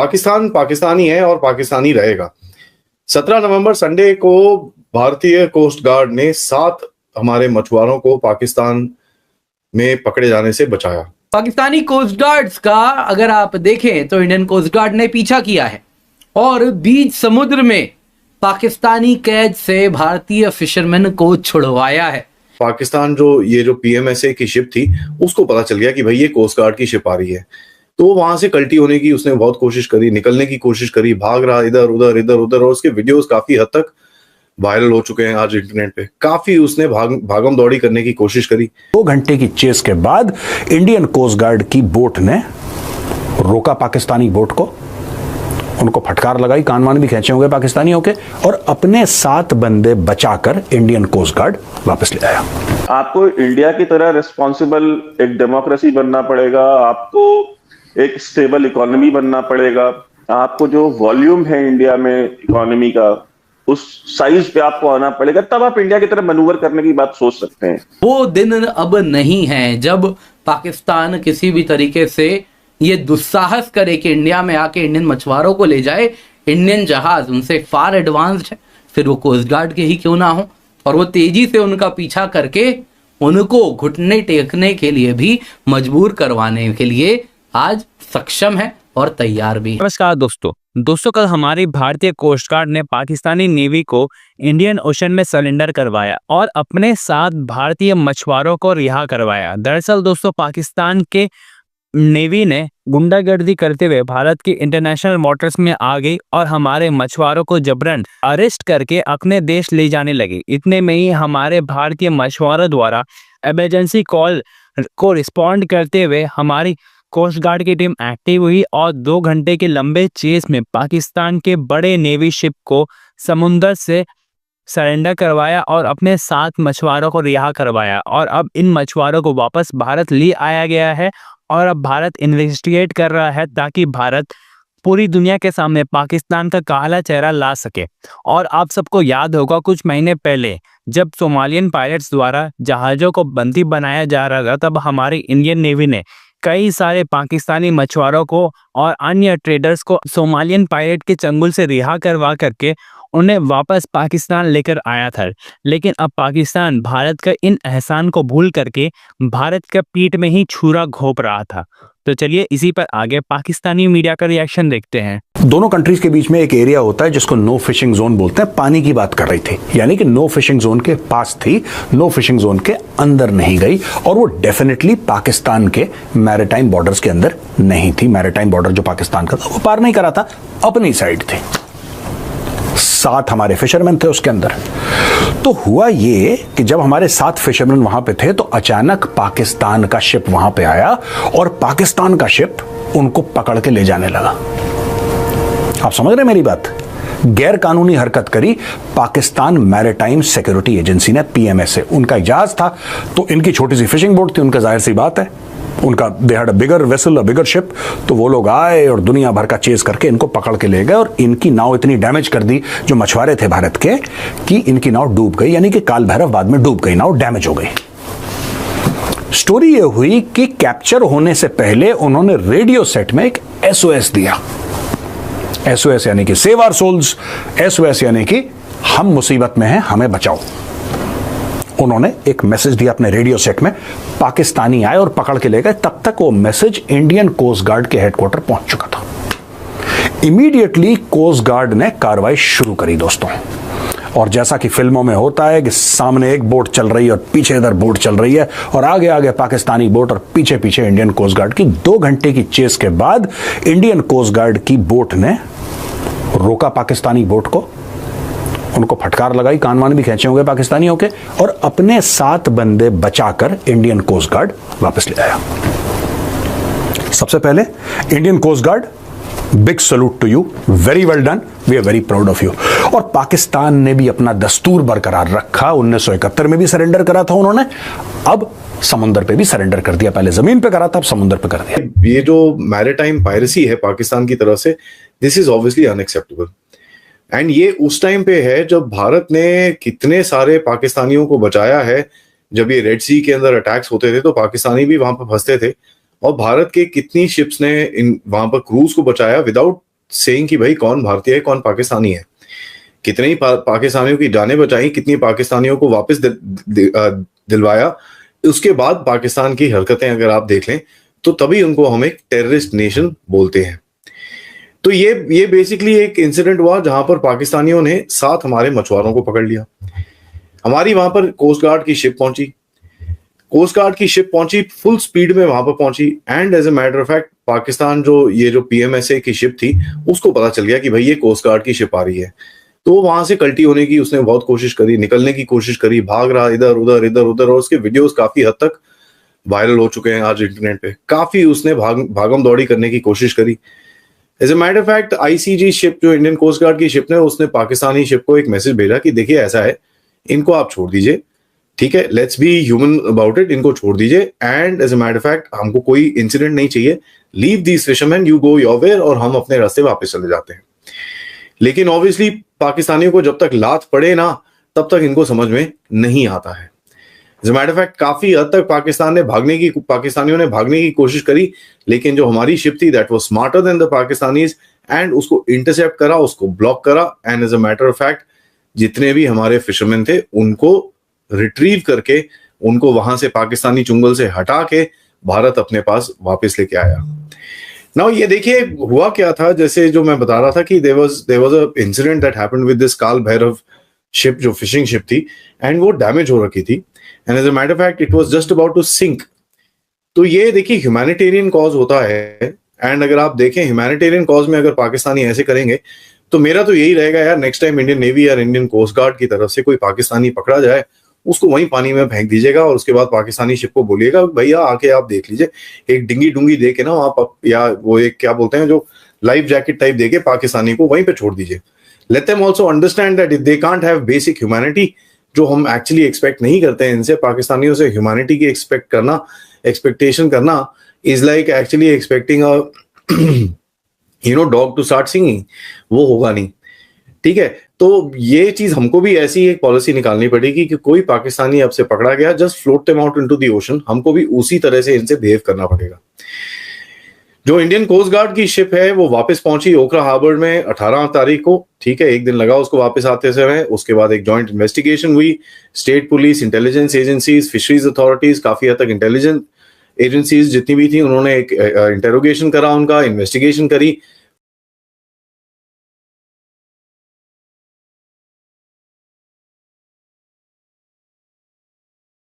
पाकिस्तान पाकिस्तानी है और पाकिस्तानी रहेगा। 17 नवंबर संडे को भारतीय कोस्ट गार्ड ने 7 हमारे मछुआरों को पाकिस्तान में पकड़े जाने से बचाया। पाकिस्तानी कोस्ट गार्ड्स का अगर आप देखें तो इंडियन कोस्ट गार्ड ने पीछा किया है और बीच समुद्र में पाकिस्तानी कैद से भारतीय फिशरमैन को छुड़वाया है। पाकिस्तान जो पीएमएसए की शिप थी उसको पता चल गया कि भाई ये कोस्ट गार्ड की शिप आ रही है, तो वहां से कल्टी होने की उसने बहुत कोशिश करी, निकलने की कोशिश करी, भाग रहा इधर उधर और उसके वीडियोस काफी हद तक वायरल हो चुके हैं आज इंटरनेट पे। काफी उसने भागम दौड़ी करने की कोशिश करी। 2 घंटे की चेस के बाद इंडियन कोस्ट गार्ड की बोट ने रोका पाकिस्तानी बोट को, उनको फटकार लगाई, कान वान भी खींचे होंगे पाकिस्तानियों के, और अपने 7 बंदे बचाकर इंडियन कोस्ट गार्ड वापस ले आया। आपको इंडिया की तरह रिस्पॉन्सिबल एक डेमोक्रेसी बनना पड़ेगा, आपको एक स्टेबल इकोनॉमी बनना पड़ेगा, आपको जो वॉल्यूम है इंडिया में इकोनॉमी का उस साइज पे आपको आना पड़ेगा, तब आप इंडिया की तरह मैनूवर करने की बात सोच सकते हैं। वो दिन अब नहीं है जब पाकिस्तान किसी भी तरीके से ये दुस्साहस करे कि इंडिया में आके इंडियन मछुआरों को ले जाए। इंडियन जहाज उनसे फार एडवांस्ड है, फिर वो कोस्ट गार्ड के ही क्यों ना हो, और वो तेजी से उनका पीछा करके उनको घुटने टेकने के लिए भी मजबूर करवाने के लिए आज सक्षम है और तैयार भी है। नमस्कार दोस्तों, कल हमारी भारतीय कोस्ट गार्ड ने पाकिस्तानी नेवी को इंडियन ओशन में सरेंडर करवाया और अपने 7 भारतीय मछुआरों को रिहा करवाया। दरअसल दोस्तों, पाकिस्तान के नेवी ने गुंडागर्दी करते हुए भारत की इंटरनेशनल वाटर्स में आ गई और हमारे मछुआरों को जबरन अरेस्ट करके अपने देश ले जाने लगी। इतने में ही हमारे भारतीय मछुआरों द्वारा इमरजेंसी कॉल को रिस्पॉन्ड करते हुए हमारी कोस्ट गार्ड की टीम एक्टिव हुई और 2 घंटे के लंबे चेस में पाकिस्तान के बड़े नेवी शिप को समुद्र से सरेंडर करवाया और अपने 7 मछुआरों को रिहा करवाया। और अब इन मछुआरों को वापस भारत ले आया गया है और अब भारत इन्वेस्टिगेट कर रहा है ताकि भारत पूरी दुनिया के सामने पाकिस्तान का काला चेहरा ला सके। और आप सबको याद होगा कुछ महीने पहले जब सोमालियन पायलट्स द्वारा जहाज़ों को बंदी बनाया जा रहा था, तब हमारी इंडियन नेवी ने कई सारे पाकिस्तानी मछुआरों को और अन्य ट्रेडर्स को सोमालियन पायलट के चंगुल से रिहा करवा करके उन्हें वापस पाकिस्तान लेकर आया था। लेकिन अब पाकिस्तान भारत का इन एहसान को भूल करके भारत के पीठ में ही छुरा घोंप रहा था। तो चलिए इसी पर आगे पाकिस्तानी मीडिया का रिएक्शन देखते हैं। दोनों कंट्रीज के बीच में एक एरिया होता है जिसको नो फिशिंग जोन बोलते हैं। पानी की बात कर रही थी, यानी कि नो फिशिंग जोन के पास थी, नो फिशिंग जोन के अंदर नहीं गई, और वो डेफिनेटली पाकिस्तान के मैरिटाइम बॉर्डर्स के अंदर नहीं थी। मैरिटाइम बॉर्डर जो पाकिस्तान का था वो पार नहीं करा था, अपनी साइड थे। 7 हमारे फिशरमैन थे उसके अंदर। तो हुआ ये कि जब हमारे 7 फिशरमैन वहां पे थे तो अचानक पाकिस्तान का शिप वहां पे आया और पाकिस्तान का शिप उनको पकड़ के ले जाने लगा। आप समझ रहे मेरी बात? गैर कानूनी हरकत करी पाकिस्तान मैरिटाइम सिक्योरिटी एजेंसी ने, पीएमएसए। उनका जहाज था तो इनकी छोटी सी फिशिंग बोट थी, उनका जाहिर सी बात है, उनका they had a bigger vessel, a bigger ship. तो वो लोग आए और दुनिया भर का चेस करके इनको पकड़ के ले गए और इनकी नाव इतनी डैमेज कर दी जो मछुआरे थे भारत के कि इनकी नाव डूब गई, यानी कि काल भैरव बाद में डूब गई, नाव डैमेज हो गई। स्टोरी ये हुई कि कैप्चर होने से पहले उन्होंने रेडियो सेट में एक एसओएस दिया। एसओएस यानी कि सेव आवर सोल्स, एसओएस यानी कि हम मुसीबत में हैं, हमें बचाओ। उन्होंने एक मैसेज दिया अपने रेडियो सेट में, पाकिस्तानी आए और पकड़ के ले गए। तब तक वो मैसेज इंडियन कोस्ट गार्ड के हेडक्वार्टर पहुंच चुका था। इमीडिएटली कोस्ट गार्ड ने कार्रवाई शुरू करी दोस्तों, और जैसा कि फिल्मों में होता है कि सामने एक बोट चल रही है और पीछे इधर बोट चल रही है, और आगे आगे पाकिस्तानी बोट और पीछे पीछे इंडियन कोस्ट गार्ड की। 2 घंटे की चेस के बाद इंडियन कोस्ट गार्ड की बोट ने रोका पाकिस्तानी बोट को, उनको फटकार लगाई, कान वान भी खींचे होंगे पाकिस्तानियों के, और अपने 7 बंदे बचाकर इंडियन कोस्ट गार्ड वापस ले आया। सबसे पहले Indian coast guard, big salute to you, very well done, we are very proud of you. और पाकिस्तान ने भी अपना दस्तूर बरकरार रखा। 1971 में भी सरेंडर करा था उन्होंने, अब समुद्र पे भी सरेंडर कर दिया। पहले जमीन पे करा था, अब समुद्र पे कर दिया। ये जो मैरिटाइम पायरेसी है पाकिस्तान की तरफ से, this is obviously unacceptable. And ये उस टाइम पे है जब भारत ने कितने सारे पाकिस्तानियों को बचाया है। जब ये रेड सी के अंदर अटैक्स होते थे तो पाकिस्तानी भी वहां पर फंसते थे, और भारत के कितनी शिप्स ने वहां पर क्रूज को बचाया विदाउट सेइंग कि भाई कौन भारतीय है कौन पाकिस्तानी है, कितने ही पाकिस्तानियों की जानें बचाई, कितनी पाकिस्तानियों को वापस दिलवाया, उसके बाद पाकिस्तान की हरकतें अगर आप देख लें तो तभी उनको हम एक टेररिस्ट नेशन बोलते हैं। तो ये बेसिकली एक इंसिडेंट हुआ जहां पर पाकिस्तानियों ने 7 हमारे मछुआरों को पकड़ लिया। हमारी वहां पर कोस्ट गार्ड की शिप पहुंची, कोस्ट गार्ड की शिप पहुंची, फुल स्पीड में वहां पर पहुंची, and as a matter of fact Pakistan जो पीएमएसए की शिप थी उसको पता चल गया कि भाई ये कोस्ट गार्ड की शिप आ रही है। तो वहां से कल्टी होने की उसने बहुत कोशिश करी, निकलने की कोशिश करी, भाग रहा इधर उधर, और उसके वीडियोस काफी हद तक वायरल हो चुके हैं आज इंटरनेट पे। काफी उसने भागम दौड़ी करने की कोशिश करी। As a matter of fact ICG ship जो इंडियन कोस्ट गार्ड की शिप ने, उसने पाकिस्तानी शिप को एक मैसेज भेजा कि देखिए ऐसा है, इनको आप छोड़ दीजिए, ठीक है, let's be human about it, इनको छोड़ दीजिए, and as a matter of fact हमको कोई इंसिडेंट नहीं चाहिए, leave these fisherman, you go your way, और हम अपने रास्ते वापस चले जाते हैं। लेकिन ऑब्वियसली पाकिस्तानियों को जब तक लात पड़े ना तब तक इनको समझ में नहीं आता है। As a matter of fact काफी हद तक पाकिस्तानियों ने भागने की कोशिश करी, लेकिन जो हमारी शिप थी that was smarter than the Pakistanis, and उसको इंटरसेप्ट करा, उसको ब्लॉक करा, and as a matter of fact जितने भी हमारे फिशरमैन थे उनको रिट्रीव करके, उनको वहां से पाकिस्तानी चुंगल से हटा के भारत अपने पास वापस लेके आया। नाउ ये देखिए हुआ क्या था, जैसे जो मैं बता रहा था कि there was a incident that happened with this Kaal Bhairav ship, जो फिशिंग शिप थी, एंड वो डैमेज हो रखी थी, and as a matter of fact it was just about to sink. तो ये देखिए ह्यूमैनिटेरियन कॉज होता है, एंड अगर आप देखें ह्यूमैनिटेरियन कॉज में अगर पाकिस्तानी ऐसे करेंगे तो मेरा तो यही रहेगा यार, नेक्स्ट टाइम इंडियन नेवी या इंडियन कोस्ट गार्ड की तरफ से कोई पाकिस्तानी पकड़ा जाए उसको वहीं पानी में फेंक दीजिएगा, और उसके बाद पाकिस्तानी शिप को बोलिएगा भैया आके आप देख लीजिए, एक डिंगी डुंगी दे के ना आप, या वो एक क्या बोलते हैं जो लाइफ जैकेट टाइप देके पाकिस्तानी को वहीं पे छोड़ दीजिए। Let them also understand that if they can't have basic humanity, जो हम एक्चुअली एक्सपेक्ट नहीं करते हैं इनसे, पाकिस्तानियों से ह्यूमैनिटी की एक्सपेक्टेशन करना is like actually expecting a dog to start singing, वो होगा नहीं, ठीक है। तो ये चीज हमको भी ऐसी एक पॉलिसी निकालनी पड़ेगी कि कोई पाकिस्तानी अब से पकड़ा गया, just float them out into the ocean, हमको भी उसी तरह से इनसे बिहेव करना पड़ेगा। जो इंडियन कोस्ट गार्ड की शिप है वो वापस पहुंची ओखला हार्बर में 18 तारीख को, ठीक है, एक दिन लगा उसको वापस आते समय। उसके बाद एक जॉइंट इन्वेस्टिगेशन हुई, state police, intelligence agencies, fisheries authorities, काफी हद तक इंटेलिजेंस एजेंसीज जितनी भी थी उन्होंने एक इंटेरोगेशन करा, उनका इन्वेस्टिगेशन करी,